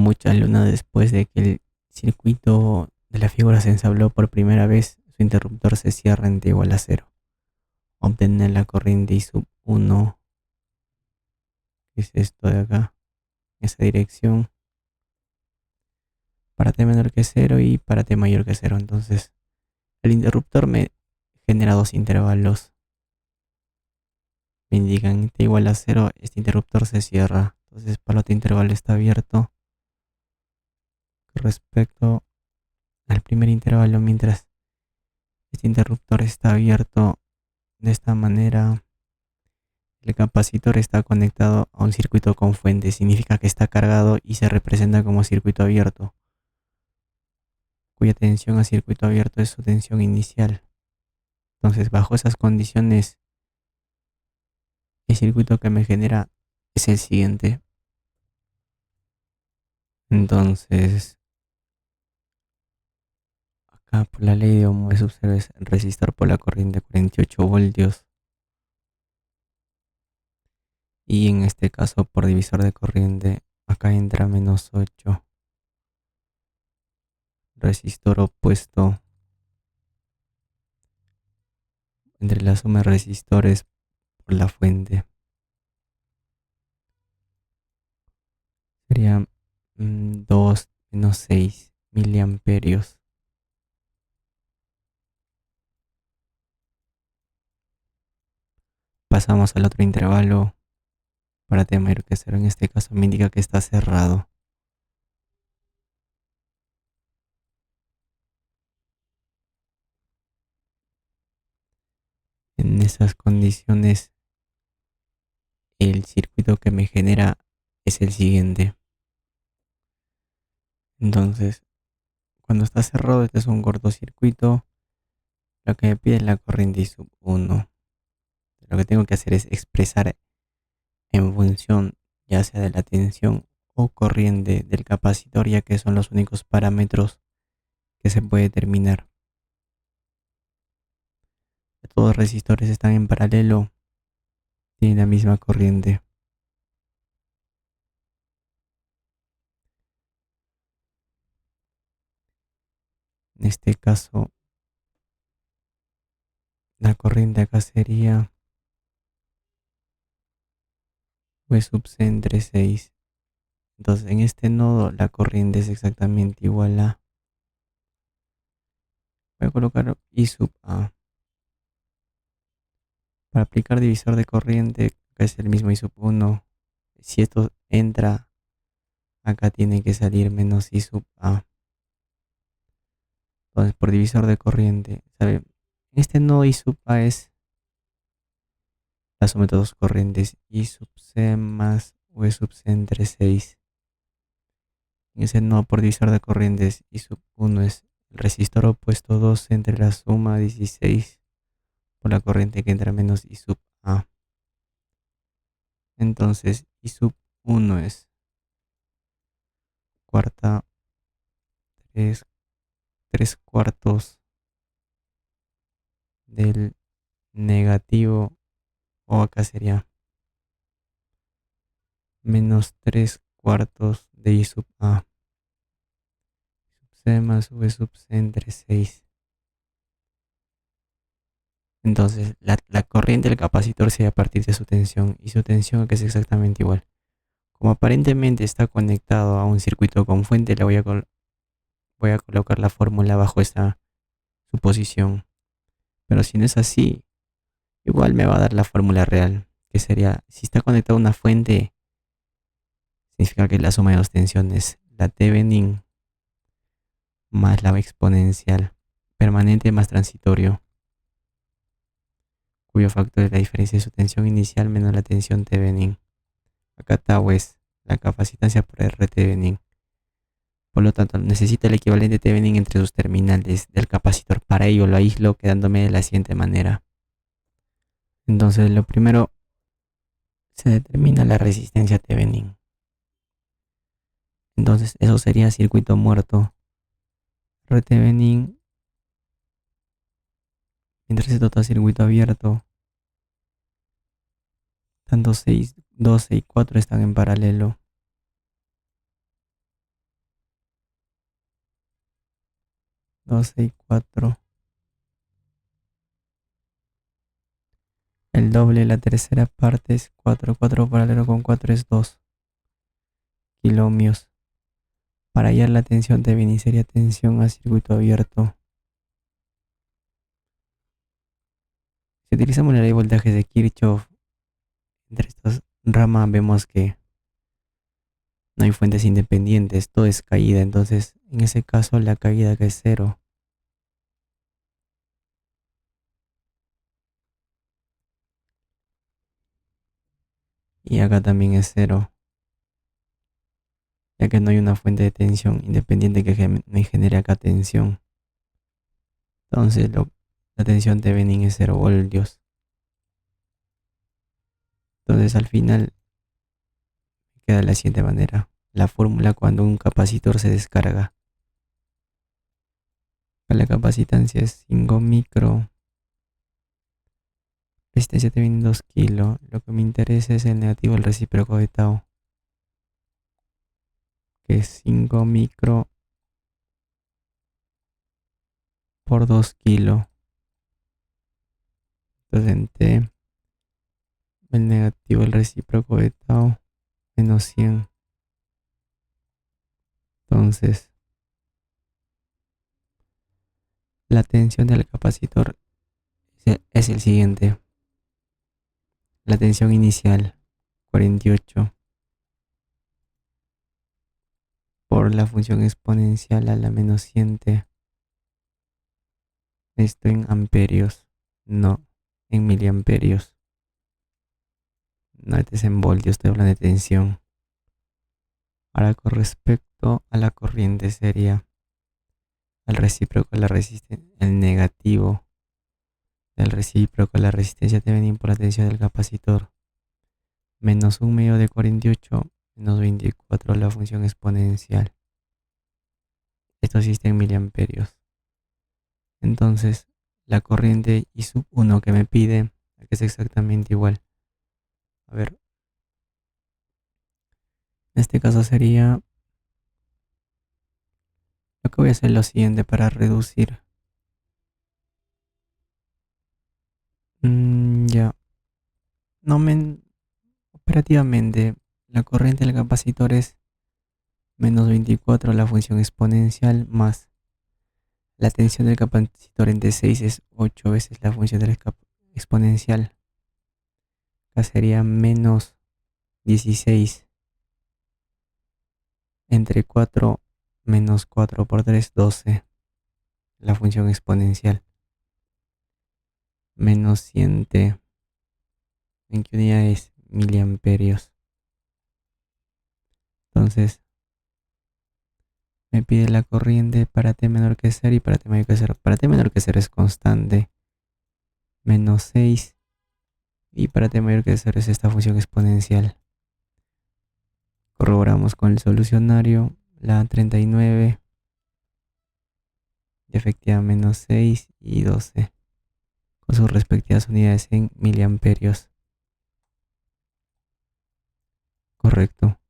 muchas lunas después de que el circuito de la figura se ensabló por primera vez, su interruptor se cierra en t igual a cero. Obtener la corriente I sub 1, que es esto de acá, esa dirección, para t menor que cero y para t mayor que cero. Entonces, el interruptor me genera dos intervalos. Me indican t igual a cero, este interruptor se cierra. Entonces, para el otro intervalo está abierto. Respecto al primer intervalo, mientras este interruptor está abierto de esta manera, el capacitor está conectado a un circuito con fuente. Significa que está cargado y se representa como circuito abierto, cuya tensión a circuito abierto es su tensión inicial. Entonces, bajo esas condiciones, el circuito que me genera es el siguiente. Entonces, acá por la ley de Ohm es el resistor por la corriente 48 voltios. Y en este caso, por divisor de corriente, acá entra -8. Resistor opuesto entre la suma de resistores por la fuente. Sería 2 menos 6 miliamperios. Pasamos al otro intervalo para t mayor que cero. En este caso me indica que está cerrado. En esas condiciones, el circuito que me genera es el siguiente. Entonces, cuando está cerrado, este es un cortocircuito. Lo que me pide es la corriente I sub 1. Lo que tengo que hacer es expresar en función ya sea de la tensión o corriente del capacitor, ya que son los únicos parámetros que se puede determinar. Todos los resistores están en paralelo, tienen la misma corriente. En este caso, la corriente acá sería V sub C entre 6. Entonces, en este nodo la corriente es exactamente igual a... Voy a colocar I sub A. Para aplicar divisor de corriente, acá es el mismo I sub 1. Si esto entra, acá tiene que salir menos I sub A. Entonces, por divisor de corriente, ¿sabe? En este nodo I sub A es la suma de dos corrientes, I sub C más V sub C entre 6. En ese nodo por divisor de corrientes, I sub 1 es el resistor opuesto 2 entre la suma 16 por la corriente que entra menos I sub A. Entonces, I sub 1 es cuarta, 3 cuartos del negativo, o acá sería menos 3 cuartos de I sub A. C más V sub C entre 6. Entonces, la corriente del capacitor se da a partir de su tensión, y su tensión que es exactamente igual. Como aparentemente está conectado a un circuito con fuente, le voy a colocar la fórmula bajo esta suposición. Pero si no es así, igual me va a dar la fórmula real, que sería, si está conectado a una fuente, significa que la suma de dos tensiones, la Thevenin más la exponencial permanente más transitorio, cuyo factor es la diferencia de su tensión inicial menos la tensión Thevenin. Acá tau es la capacitancia por R Thevenin. Por lo tanto, necesito el equivalente Thevenin entre sus terminales del capacitor. Para ello lo aíslo quedándome de la siguiente manera. Entonces, lo primero, se determina la resistencia Thevenin. Entonces, eso sería circuito muerto. R Thevenin, mientras se está circuito abierto, tanto 6, 12 y 4 están en paralelo. 12 y 4. El doble, la tercera parte es 4. 4 paralelo con 4 es 2 kiloohmios. Para hallar la tensión debe iniciar tensión a circuito abierto. Si utilizamos la ley de voltajes de Kirchhoff, entre estas ramas vemos que no hay fuentes independientes, todo es caída, entonces en ese caso la caída que es cero. Y acá también es cero, ya que no hay una fuente de tensión independiente que me genere acá tensión. Entonces la tensión Thevenin es 0 voltios. Entonces al final queda de la siguiente manera. La fórmula cuando un capacitor se descarga. La capacitancia es 5 micro. Resistencia Thevenin 2 kilo. Lo que me interesa es el negativo del recíproco de tau, que es 5 micro por 2 kilo. Entonces en T, el negativo del recíproco de tau menos 100. Entonces la tensión del capacitor es el siguiente. La tensión inicial 48 por la función exponencial a la menos 100t. Esto en amperios, no en miliamperios. No, este es en voltios, estoy hablando de tensión. Ahora con respecto a la corriente sería el recíproco de la resistencia, el negativo del recíproco de la resistencia Thevenin por la tensión del capacitor, menos 1 medio de 48 menos 24 la función exponencial. Esto sí está en miliamperios. Entonces, la corriente I sub 1 que me pide, que es exactamente igual. A ver, en este caso sería, lo que voy a hacer es lo siguiente para reducir. Ya, no me, operativamente, la corriente del capacitor es menos 24 la función exponencial más la tensión del capacitor en D6 es 8 veces la función de la exponencial. Acá sería menos 16 entre 4 menos 4 por 3, 12. La función exponencial. Menos 100 t. ¿En qué unidad es? Miliamperios. Entonces, me pide la corriente para t menor que 0 y para t mayor que 0. Para t menor que 0 es constante. Menos 6. Y para t mayor que 0 es esta función exponencial. Corroboramos con el solucionario. La 39. Y efectiva menos 6 y 12. Con sus respectivas unidades en miliamperios. Correcto.